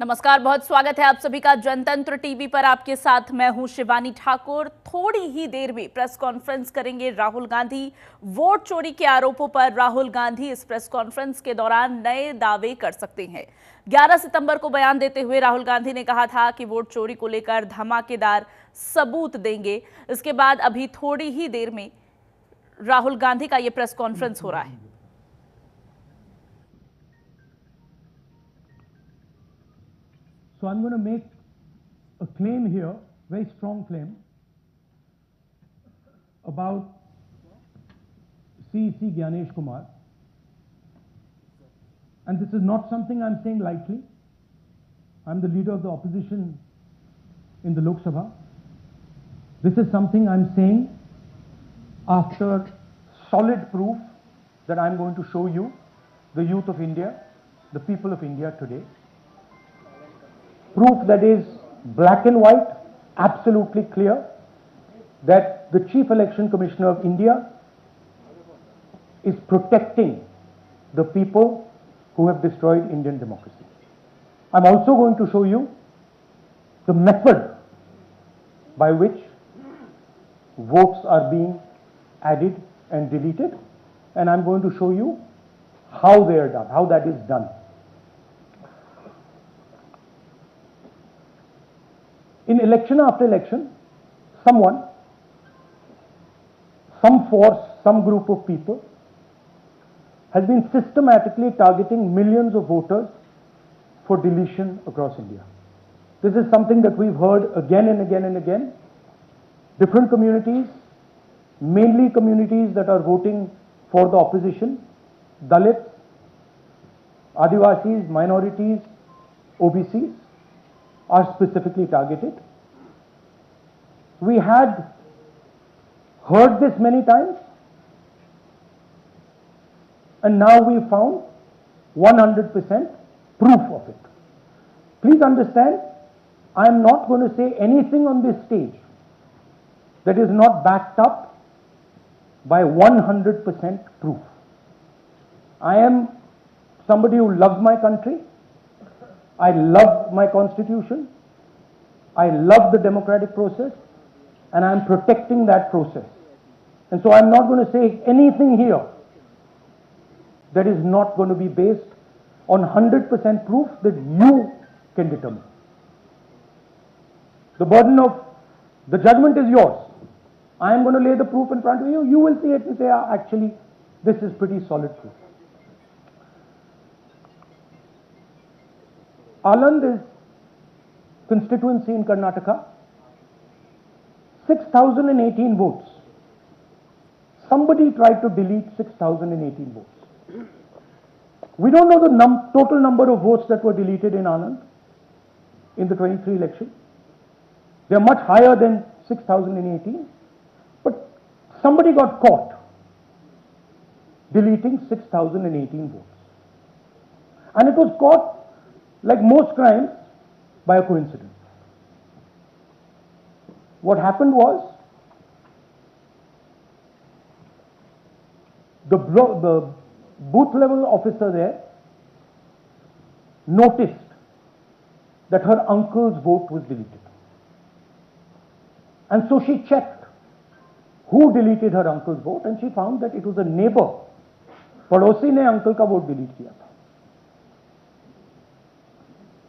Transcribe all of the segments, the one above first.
नमस्कार, बहुत स्वागत है आप सभी का जनतंत्र टीवी पर। आपके साथ मैं हूं शिवानी ठाकुर। थोड़ी ही देर में प्रेस कॉन्फ्रेंस करेंगे राहुल गांधी। वोट चोरी के आरोपों पर राहुल गांधी इस प्रेस कॉन्फ्रेंस के दौरान नए दावे कर सकते हैं। 11 सितंबर को बयान देते हुए राहुल गांधी ने कहा था कि वोट चोरी को लेकर धमाकेदार सबूत देंगे। इसके बाद अभी थोड़ी ही देर में राहुल गांधी का यह प्रेस कॉन्फ्रेंस हो रहा है। So I'm going to make a claim here, very strong claim, about CEC Gyanesh Kumar. And this is not something I'm saying lightly. I'm the leader of the opposition in the Lok Sabha. This is something I'm saying after solid proof that I'm going to show you, the youth of India, the people of India today. Proof that is black and white, absolutely clear, that the Chief Election Commissioner of India is protecting the people who have destroyed Indian democracy. I'm also going to show you the method by which votes are being added and deleted, and I'm going to show you how they are done, how that is done. In election after election, someone, some force, some group of people has been systematically targeting millions of voters for deletion across India. This is something that we've heard again and again and again. Different communities, mainly communities that are voting for the opposition, Dalits, Adivasis, minorities, OBCs, are specifically targeted. We had heard this many times, and now we found 100% proof of it. Please understand, I am not going to say anything on this stage that is not backed up by 100% proof. I am somebody who loves my country. I love my constitution. I love the democratic process, and I am protecting that process. And so I'm not going to say anything here that is not going to be based on 100% proof that you can determine. The burden of the judgment is yours. I am going to lay the proof in front of you. You will see it and say, actually, this is pretty solid proof. Aland is constituency in Karnataka, 6,018 votes. Somebody tried to delete 6,018 votes. We don't know the total number of votes that were deleted in Anand in the 23 election. They are much higher than 6,018, but somebody got caught deleting 6,018 votes. And it was caught, like most crimes, by a coincidence. What happened was, the booth level officer there noticed that her uncle's vote was deleted. And so she checked who deleted her uncle's vote, and she found that it was a neighbor. पड़ोसी ने uncle का vote delete किया था.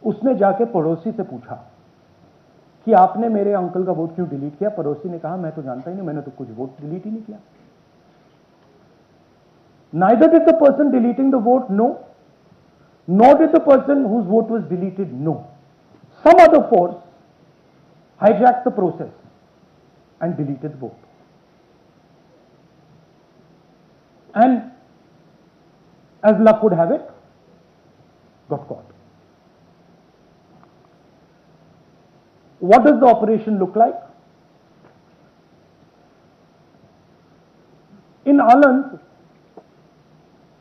उसने जाके पड़ोसी से पूछा कि आपने मेरे अंकल का वोट क्यों डिलीट किया. पड़ोसी ने कहा, मैं तो जानता ही नहीं, मैंने तो कुछ वोट डिलीट ही नहीं किया. Neither did the person deleting the vote know, nor did the person whose vote was deleted know. Some other force hijacked the process and deleted the vote. And as luck would have it, got caught. What does the operation look like? In Anand,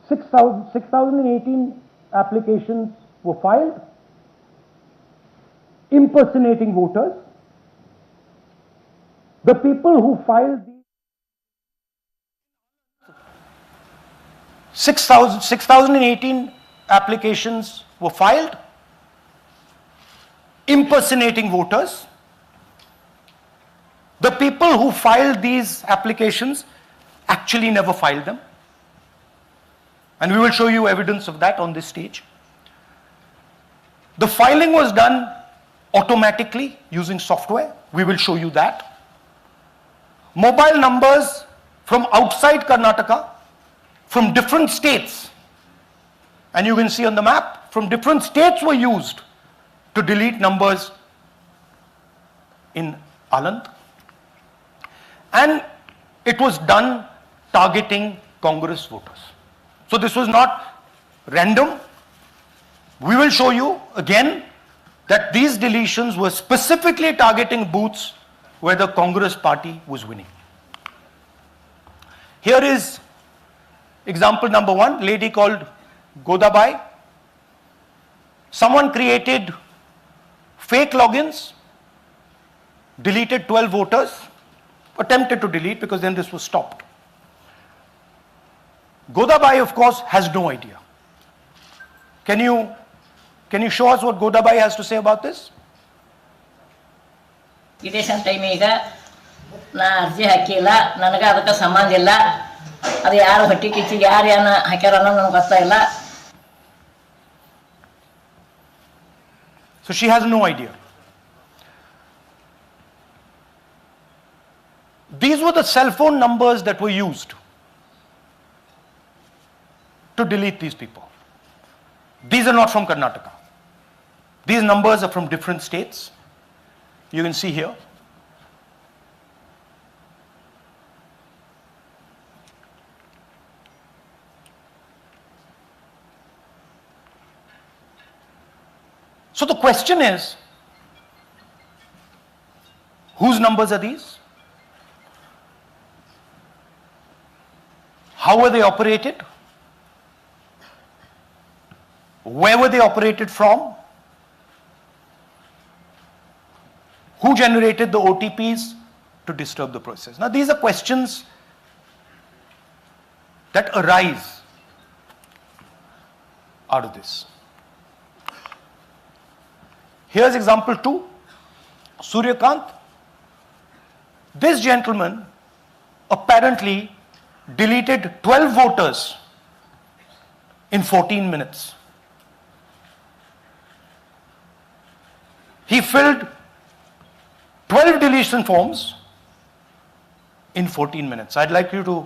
6,018 applications were filed, impersonating voters. The people who filed these 6,018 applications were filed, impersonating voters. The people who filed these applications actually never filed them. And we will show you evidence of that on this stage. The filing was done automatically using software. We will show you that. Mobile numbers from outside Karnataka, from different states, and you can see on the map, from different states were used to delete numbers in Aland. And it was done targeting Congress voters. So this was not random. We will show you again that these deletions were specifically targeting booths where the Congress party was winning. Here is example number 1, lady called Godabai. Someone created fake logins, deleted 12 voters, attempted to delete because then this was stopped. Godabai, of course, has no idea. Can you show us what Godabai has to say about this? Election time ಈಗ ನಾ ಅರ್ಜಿ ಹಾಕಿಲ್ಲ, ನನಗೆ ಅದಕ್ಕೆ ಸಂಬಂಧ ಇಲ್ಲ. ಅದು ಯಾರು ಹೊಟ್ಟಿ ಕಿಚ್ಚಿಗೆ ಯಾರು ಏನ ಹಾಕ್ಯಾರ ಅನ್ನೋದು ನನಗೆ ಗೊತ್ತಾಗಿಲ್ಲ. So she has no idea. These were the cell phone numbers that were used to delete these people. These are not from Karnataka. These numbers are from different states. You can see here. So the question is, whose numbers are these? How were they operated? Where were they operated from? Who generated the OTPs to disturb the process? Now these are questions that arise out of this. Here's example 2, Suryakant. This gentleman apparently deleted 12 voters in 14 minutes. He filled 12 deletion forms in 14 minutes. I'd like you to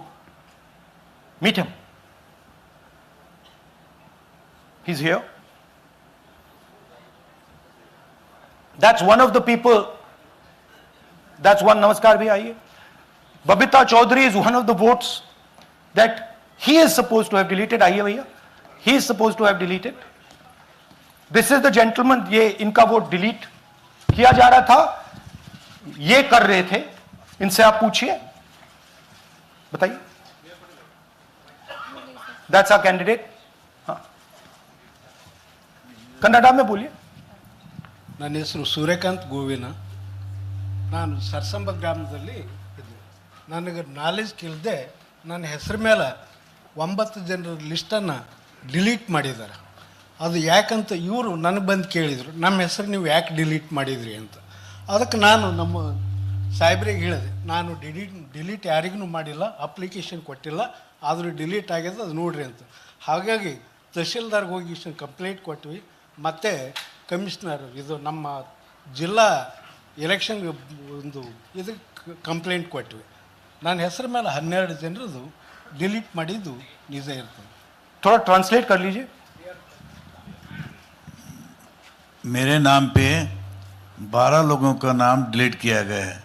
meet him. He's here. That's one of the people. That's one. Namaskar bhi aiye. Babita Chaudhary is one of the votes that he is supposed to have deleted. Aiye bhaiya. He is supposed to have deleted. This is the gentleman. ये इनका vote delete किया जा रहा था, ये कर रहे थे. इनसे आप पूछिए, बताइए. That's our candidate. हाँ, कन्नड़ा में बोलिए. ನನ್ನ ಹೆಸರು ಸೂರ್ಯಕಾಂತ್ ಗೋವಿನ. ನಾನು ಸರ್ಸಂಬ ಗ್ರಾಮದಲ್ಲಿ ಇದ್ದೆ. ನನಗೆ ನಾಲೆಜ್ ಕೇಳಿದೆ, ನನ್ನ ಹೆಸರು ಮೇಲೆ 9 ಜನರ ಲಿಸ್ಟನ್ನು ಡಿಲೀಟ್ ಮಾಡಿದ್ದಾರೆ. ಅದು ಯಾಕಂತ ಇವರು ನನಗೆ ಬಂದು ಕೇಳಿದರು, ನಮ್ಮ ಹೆಸರು ನೀವು ಯಾಕೆ ಡಿಲೀಟ್ ಮಾಡಿದ್ರಿ ಅಂತ. ಅದಕ್ಕೆ ನಾನು ನಮ್ಮ ಸಾಹೇಬ್ರಿಗೆ ಹೇಳಿದೆ, ನಾನು ಡಿಲೀಟ್ ಯಾರಿಗೂ ಮಾಡಿಲ್ಲ, ಅಪ್ಲಿಕೇಶನ್ ಕೊಟ್ಟಿಲ್ಲ, ಆದರೂ ಡಿಲೀಟ್ ಆಗ್ಯದ, ಅದು ನೋಡ್ರಿ ಅಂತ. ಹಾಗಾಗಿ ತಹಶೀಲ್ದಾರ್ಗೆ ಹೋಗಿ ಕಂಪ್ಲೇಂಟ್ ಕೊಟ್ವಿ. ಮತ್ತು ಕಮಿಷ್ನರ್ ಇದು ನಮ್ಮ ಜಿಲ್ಲಾ ಎಲೆಕ್ಷನ್ ಒಂದು ಇದಕ್ಕೆ ಕಂಪ್ಲೇಂಟ್ ಕೊಟ್ವಿ. ನನ್ನ ಹೆಸರು ಮೇಲೆ 12 ಜನರದು ಡಿಲೀಟ್ ಮಾಡಿದ್ದು ನಿಜ ಇರ್ತದೆ. थोड़ा ट्रांसलेट कर लीजिए. मेरे नाम पे 12 लोगों का नाम डिलीट किया गया है.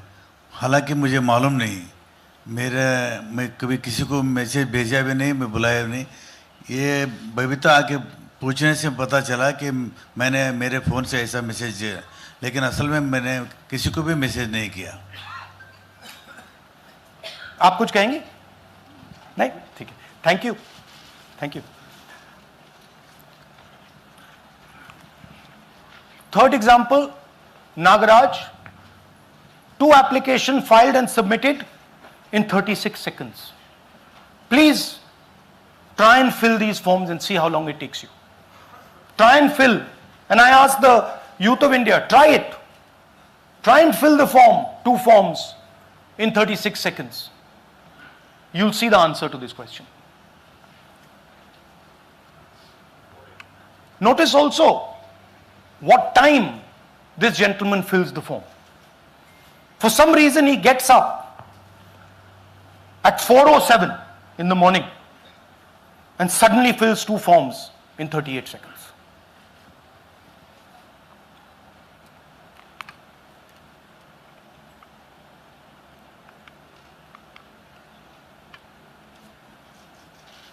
हालांकि मुझे मालूम नहीं, मैं कभी किसी को मैसेज भेजा भी नहीं, मैं बुलाया भी नहीं. ये बबीता आके पूछने से पता चला कि मैंने मेरे फ़ोन से ऐसा मैसेज दिया, लेकिन असल में मैंने किसी को भी मैसेज नहीं किया. आप कुछ कहेंगे? नहीं, ठीक है. Thank you, thank you. Third example, Nagaraj. 2 applications filed and submitted in 36 seconds. Please try and fill these forms and see how long it takes you. Try and fill. And I asked Youth of India, try it. Try and fill the form, 2 forms, in 36 seconds. You'll see the answer to this question. Notice also what time this gentleman fills the form. For some reason, he gets up at 4:07 in the morning and suddenly fills 2 forms in 38 seconds.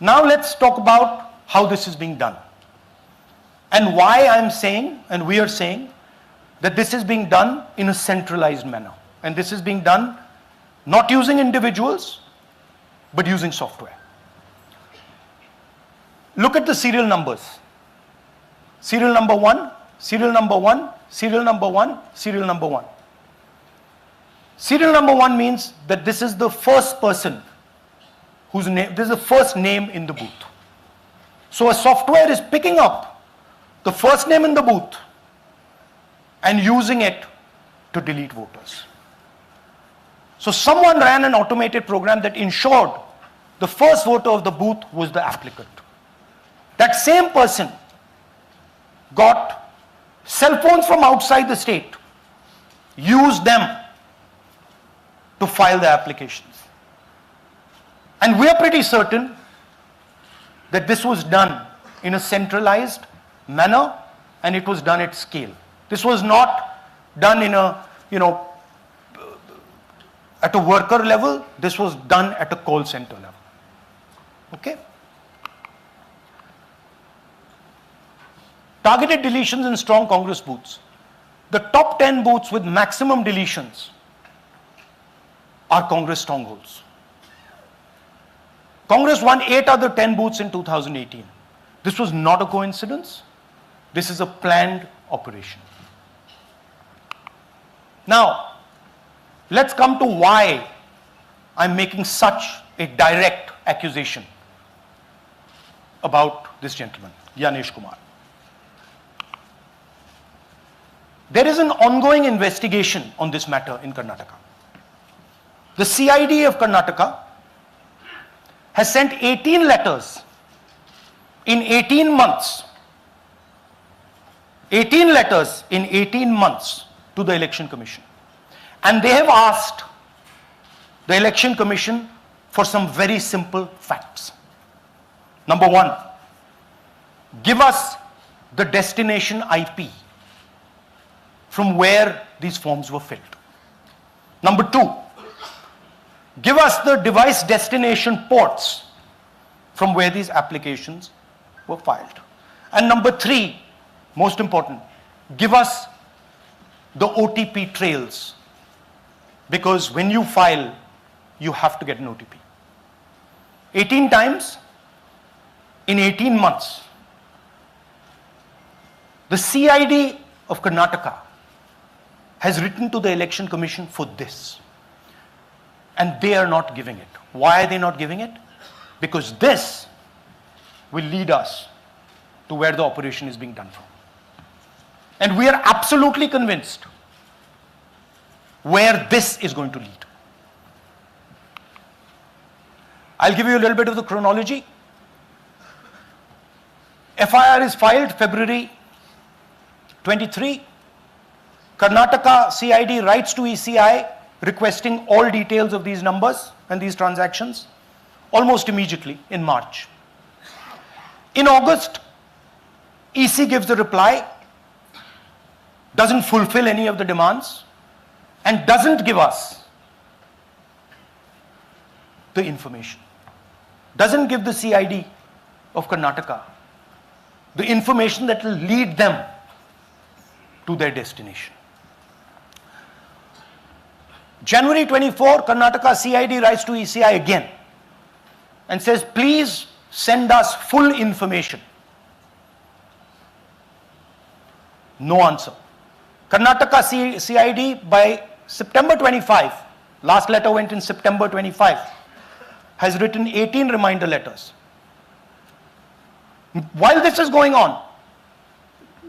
Now let's talk about how this is being done and why I'm saying, and we are saying, that this is being done in a centralized manner. And this is being done not using individuals, but using software. Look at the serial numbers. Serial number 1, serial number 1, serial number 1, serial number 1. Serial number 1 means that this is the first person whose name, this is the first name in the booth. So a software is picking up the first name in the booth and using it to delete voters. So someone ran an automated program that ensured the first voter of the booth was the applicant. That same person got cell phones from outside the state, used them to file the applications. And we are pretty certain that this was done in a centralized manner and it was done at scale. This was not done in a, at a worker level. This was done at a call center level. Okay? Targeted deletions in strong Congress booths. The top 10 booths with maximum deletions are Congress strongholds. Congress won 8 other 10 booths in 2018. This was not a coincidence. This is a planned operation. Now, let's come to why I'm making such a direct accusation about this gentleman, Gyanesh Kumar. There is an ongoing investigation on this matter in Karnataka. The CID of Karnataka has sent 18 letters in 18 months. 18 letters in 18 months to the Election Commission. And they have asked the Election Commission for some very simple facts. Number 1, give us the destination IP from where these forms were filled. Number 2, give us the device destination ports from where these applications were filed. And number 3, most important, give us the OTP trails, because when you file, you have to get an OTP. 18 times in 18 months. The CID of Karnataka has written to the Election Commission for this. And they are not giving it. Why are they not giving it? Because this will lead us to where the operation is being done from. And we are absolutely convinced where this is going to lead. I'll give you a little bit of the chronology. FIR is filed February 23. Karnataka CID writes to ECI requesting all details of these numbers and these transactions almost immediately in March. In August, EC gives the reply, doesn't fulfill any of the demands, and doesn't give us the information. Doesn't give the CID of Karnataka the information that will lead them to their destination. January 24, Karnataka CID writes to ECI again and says, please send us full information. No answer. Karnataka CID by September 25, last letter went in September 25, has written 18 reminder letters. While this is going on,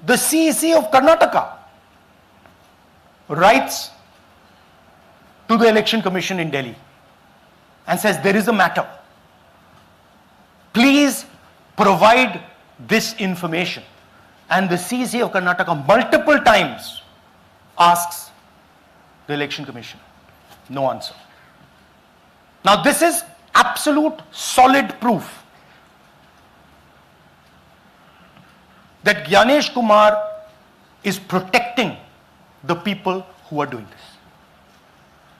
the CEC of Karnataka writes to the Election Commission in Delhi and says, there is a matter. Please provide this information. And the CC of Karnataka multiple times asks the Election Commission. No answer. Now this is absolute solid proof that Gyanesh Kumar is protecting the people who are doing this.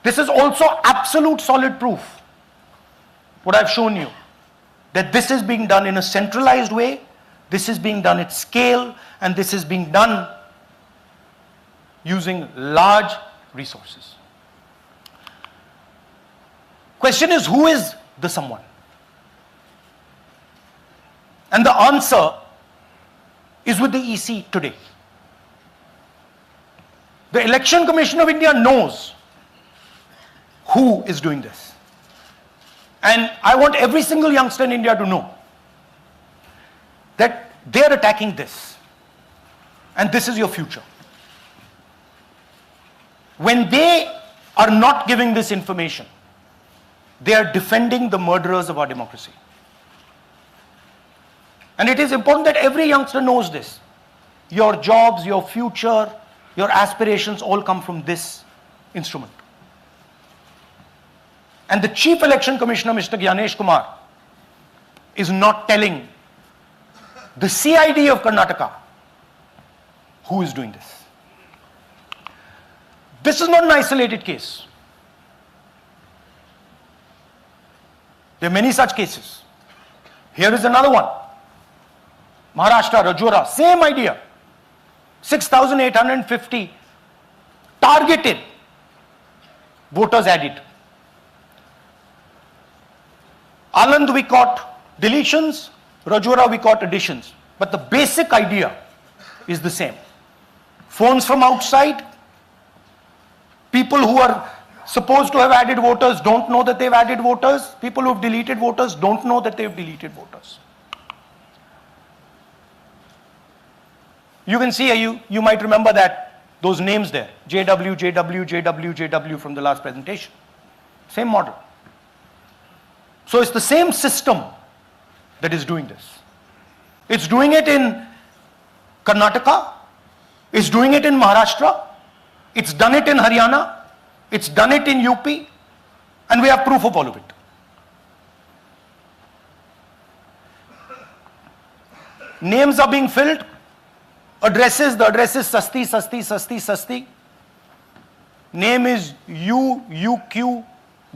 This is also absolute solid proof, what I've shown you, that this is being done in a centralized way, this is being done at scale, and this is being done using large resources. Question is, who is the someone? And the answer is with the EC today. The Election Commission of India knows who is doing this. And I want every single youngster in India to know that they are attacking this. And this is your future. When they are not giving this information, they are defending the murderers of our democracy. And it is important that every youngster knows this. Your jobs, your future, your aspirations all come from this instrument. And the Chief Election Commissioner, Mr. Gyanesh Kumar, is not telling the CID of Karnataka who is doing this. This is not an isolated case. There are many such cases. Here is another one. Maharashtra, Rajora, same idea. 6,850 targeted voters added. Anand we caught deletions, Rajora we caught additions. But the basic idea is the same. Phones from outside, people who are supposed to have added voters don't know that they've added voters. People who've deleted voters don't know that they've deleted voters. You can see, you might remember that, those names there. JW, JW, JW, JW from the last presentation. Same model. So it's the same system that is doing this. It's doing it in Karnataka. It's doing it in Maharashtra. It's done it in Haryana. It's done it in UP. And we have proof of all of it. Names are being filled. Addresses, the address is Sasti, Sasti, Sasti, Sasti. Name is UQ,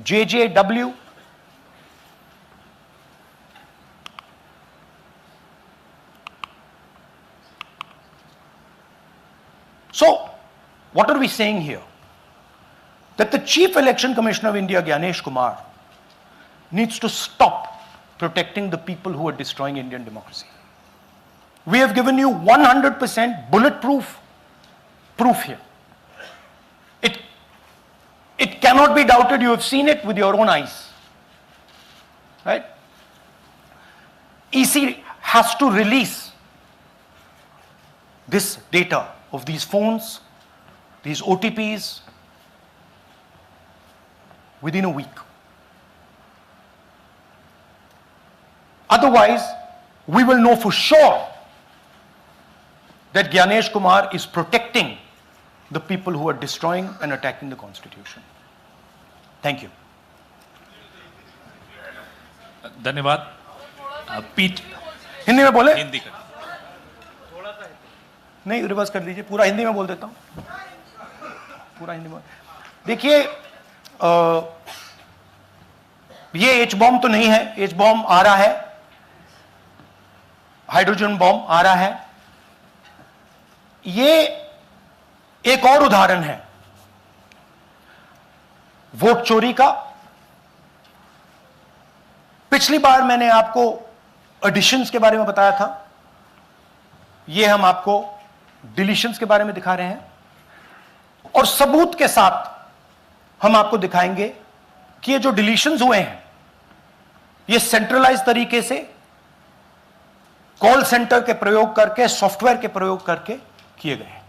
JJW. So, what are we saying here? That the Chief Election Commissioner of India, Gyanesh Kumar, needs to stop protecting the people who are destroying Indian democracy. We have given you 100% bulletproof proof here. It cannot be doubted. You have seen it with your own eyes. Right? EC has to release this data of these phones, these OTPs, within a week. Otherwise, we will know for sure that Gyanesh Kumar is protecting the people who are destroying and attacking the Constitution. Thank you. धन्यवाद पीठ हिंदी में बोले? हिंदी का नहीं, reverse कर दीजिए, पूरा हिंदी में बोल देता हूं, पूरा हिंदी में। देखिए, ये एच बॉम्ब तो नहीं है, एच बॉम्ब आ रहा है, हाइड्रोजन बॉम्ब आ रहा है। ये एक और उदाहरण है वोट चोरी का। पिछली बार मैंने आपको एडिशंस के बारे में बताया था, ये हम आपको डिलीशंस के बारे में दिखा रहे हैं, और सबूत के साथ हम आपको दिखाएंगे कि ये जो डिलीशंस हुए हैं ये सेंट्रलाइज तरीके से कॉल सेंटर के प्रयोग करके, सॉफ्टवेयर के प्रयोग करके किए गए हैं।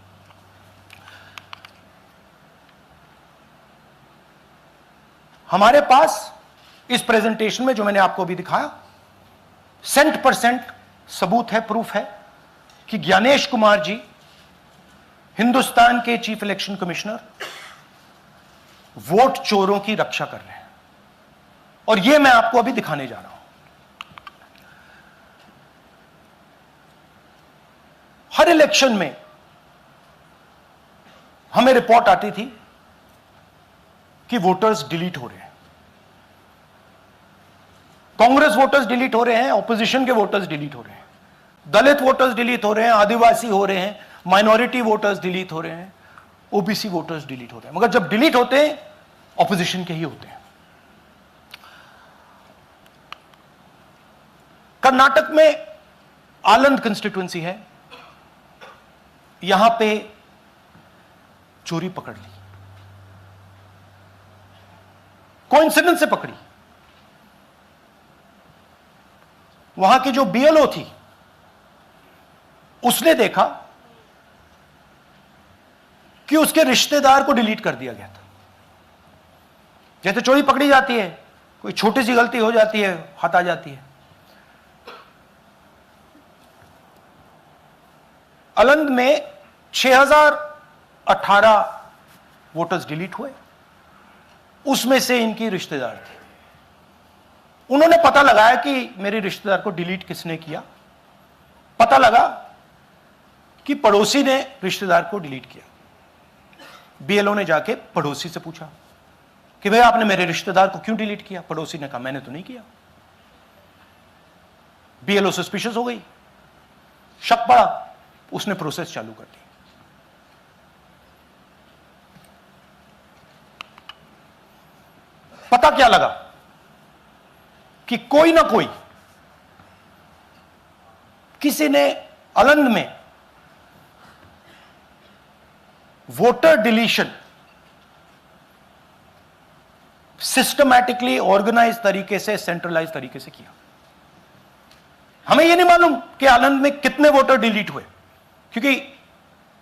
हमारे पास इस प्रेजेंटेशन में जो मैंने आपको अभी दिखाया 100% सबूत है, प्रूफ है कि ज्ञानेश कुमार जी हिंदुस्तान के चीफ इलेक्शन कमिश्नर वोट चोरों की रक्षा कर रहे हैं, और यह मैं आपको अभी दिखाने जा रहा हूं। हर इलेक्शन में हमें रिपोर्ट आती थी कि वोटर्स डिलीट हो रहे हैं, कांग्रेस वोटर्स डिलीट हो रहे हैं, ऑपोजिशन के वोटर्स डिलीट हो रहे हैं, दलित वोटर्स डिलीट हो रहे हैं, आदिवासी हो रहे हैं, माइनॉरिटी वोटर्स डिलीट हो रहे हैं, ओबीसी वोटर्स डिलीट हो रहे हैं। मगर जब डिलीट होते हैं ऑपोजिशन के ही होते हैं। कर्नाटक में आलंद कंस्टिट्यूएंसी है, यहां पे चोरी पकड़ ली, कोइंसिडेंस से पकड़ी। वहां की जो बीएलओ थी उसने देखा कि उसके रिश्तेदार को डिलीट कर दिया गया था। जैसे चोरी पकड़ी जाती है, कोई छोटी सी गलती हो जाती है, हाथ आ जाती है। आलंद में 6018 वोटर्स डिलीट हुए, उसमें से इनकी रिश्तेदार थे। उन्होंने पता लगाया कि मेरे रिश्तेदार को डिलीट किसने किया। पता लगा कि पड़ोसी ने रिश्तेदार को डिलीट किया। बीएलओ ने जाके पड़ोसी से पूछा कि भाई आपने मेरे रिश्तेदार को क्यों डिलीट किया। पड़ोसी ने कहा मैंने तो नहीं किया। बीएलओ सस्पिशियस हो गई, शक पड़ा, उसने प्रोसेस चालू कर दी। पता क्या लगा कि कोई ना कोई, किसी ने आलंद में वोटर डिलीशन सिस्टमैटिकली ऑर्गेनाइज तरीके से, सेंट्रलाइज तरीके से किया। हमें यह नहीं मालूम कि आलंद में कितने वोटर डिलीट हुए, क्योंकि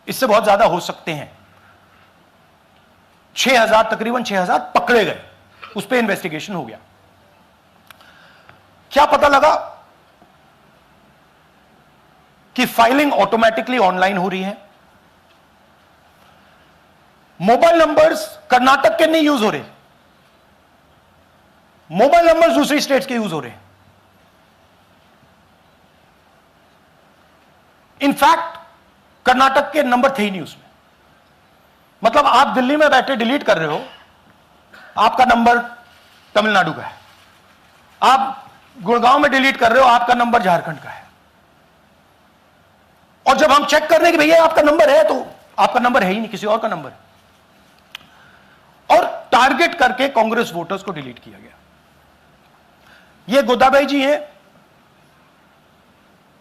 इससे बहुत ज्यादा हो सकते हैं। 6000, तकरीबन 6000 पकड़े गए, उस पर इन्वेस्टिगेशन हो गया। क्या पता लगा कि फाइलिंग ऑटोमेटिकली ऑनलाइन हो रही है। मोबाइल नंबर्स कर्नाटक के नहीं यूज हो रहे, मोबाइल नंबर्स दूसरी स्टेट्स के यूज हो रहे हैं। इनफैक्ट कर्नाटक के नंबर थे ही नहीं उसमें। मतलब आप दिल्ली में बैठे डिलीट कर रहे हो, आपका नंबर तमिलनाडु का है। आप गुड़गांव में डिलीट कर रहे हो, आपका नंबर झारखंड का है। और जब हम चेक कर रहे हैं कि भैया आपका नंबर है, तो आपका नंबर है ही नहीं, किसी और का नंबर है। और टारगेट करके कांग्रेस वोटर्स को डिलीट किया गया। ये गोदाबाई जी हैं,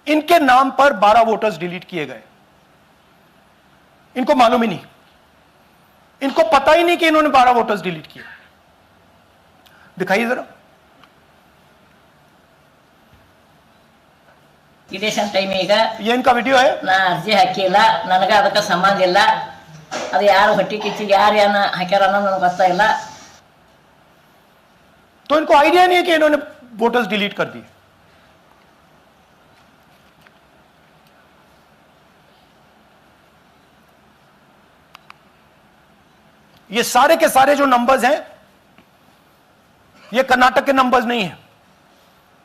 इनके नाम पर 12 वोटर्स डिलीट किए गए। इनको मालूम ही नहीं, इनको पता ही नहीं कि इन्होंने 12 वोटर्स डिलीट किए। दिखाइए जरा। ಇಲೆಕ್ಷನ್ ಟೈಮ್ ಈಗ ये इनका वीडियो है। ನಾ ಅರ್ಜಿ ಹಾಕಿಲ್ಲ, ನನಗೆ ಅದಕ್ಕೆ ಸಂಬಂಧ ಇಲ್ಲ। ಅದು ಯಾರು ಹೊಟ್ಟಿ ಕಿಚ್ಚಿಗೆ ಯಾರು ಏನ ಹಾಕ್ಯಾರ ಅನ್ನೋದು ನನಗೆ ಗೊತ್ತಾಗಿಲ್ಲ। तो इनको आइडिया नहीं है कि इन्होंने वोटर्स डिलीट कर दिए। ये सारे के सारे जो नंबर्स हैं, ये कर्नाटक के नंबर्स नहीं है,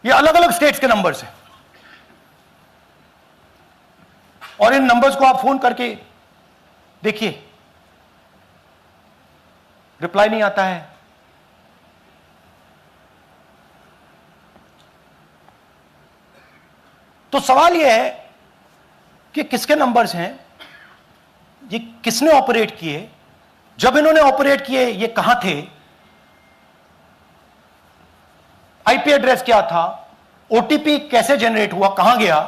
ये अलग अलग स्टेट्स के नंबर्स हैं। और इन नंबर्स को आप फोन करके देखिए, रिप्लाई नहीं आता है। तो सवाल यह है कि किसके नंबर्स हैं, ये किसने ऑपरेट किए, जब इन्होंने ऑपरेट किए ये कहां थे, आईपी एड्रेस क्या था, ओटीपी कैसे जनरेट हुआ, कहां गया,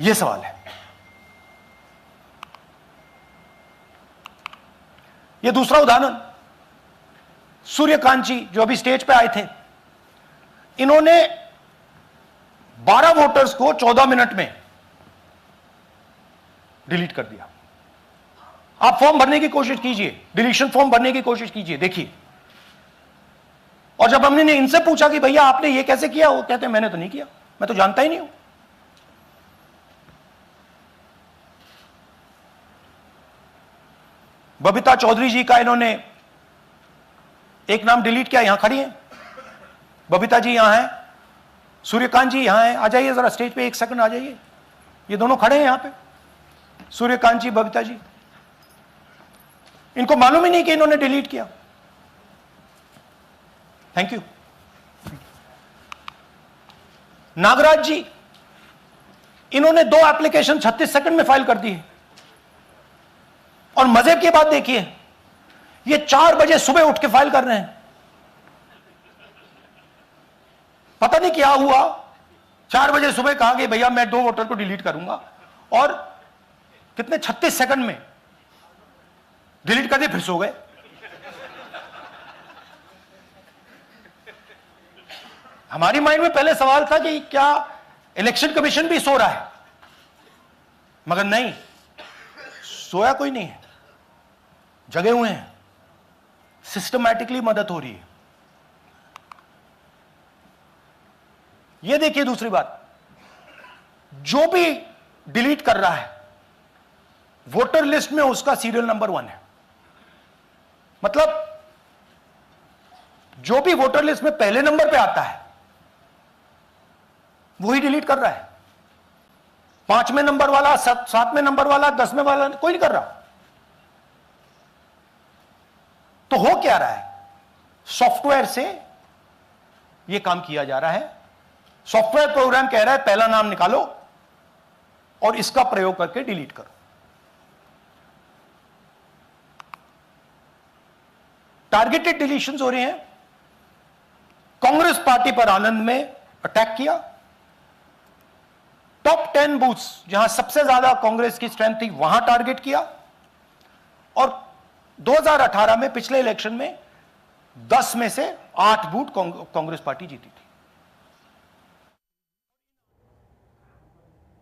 यह सवाल है। यह दूसरा उदाहरण, सूर्यकांत जी जो अभी स्टेज पे आए थे, इन्होंने 12 वोटर्स को 14 मिनट में डिलीट कर दिया। आप फॉर्म भरने की कोशिश कीजिए, डिलीशन फॉर्म भरने की कोशिश कीजिए, देखिए और जब हमने इनसे पूछा कि भैया आपने ये कैसे किया, वो कहते हैं मैंने तो नहीं किया, मैं तो जानता ही नहीं हूं। बबीता चौधरी जी का इन्होंने एक नाम डिलीट किया, यहां खड़ी हैं बबीता जी, यहां हैं, सूर्यकांत जी यहां हैं, आ जाइए जरा स्टेज पे, एक सेकंड आ जाइए, ये दोनों खड़े हैं यहां पे, सूर्यकांत जी, बबीता जी। इनको मालूम ही नहीं कि इन्होंने डिलीट किया। Thank you. नागराज जी, इन्होंने 2 एप्लीकेशन 36 सेकंड में फाइल कर दी है। और मजे की बात देखिए, ये 4 बजे सुबह उठ के फाइल कर रहे हैं। पता नहीं क्या हुआ, 4 बजे सुबह कहा कि भैया मैं 2 वोटर को डिलीट करूंगा, और कितने 36 सेकंड में डिलीट कर दिए, फिर सो गए। हमारी माइंड में पहले सवाल था कि क्या इलेक्शन कमीशन भी सो रहा है, मगर नहीं, सोया कोई नहीं है, जगे हुए हैं, सिस्टमैटिकली मदद हो रही है। यह देखिए दूसरी बात, जो भी डिलीट कर रहा है वोटर लिस्ट में उसका सीरियल नंबर 1 है। मतलब जो भी वोटर लिस्ट में पहले नंबर पे आता है वही डिलीट कर रहा है। 5वें नंबर वाला, 7वें नंबर वाला, 10वें वाला कोई नहीं कर रहा। तो हो क्या रहा है, सॉफ्टवेयर से यह काम किया जा रहा है। सॉफ्टवेयर प्रोग्राम कह रहा है पहला नाम निकालो और इसका प्रयोग करके डिलीट करो। टारगेटेड डिलीशंस हो रहे हैं। कांग्रेस पार्टी पर आनंद में अटैक किया। टॉप 10 बूथ्स जहां सबसे ज्यादा कांग्रेस की स्ट्रेंथ थी वहां टारगेट किया। और 2018 में पिछले इलेक्शन में 10 में से 8 बूथ कांग्रेस पार्टी जीती थी।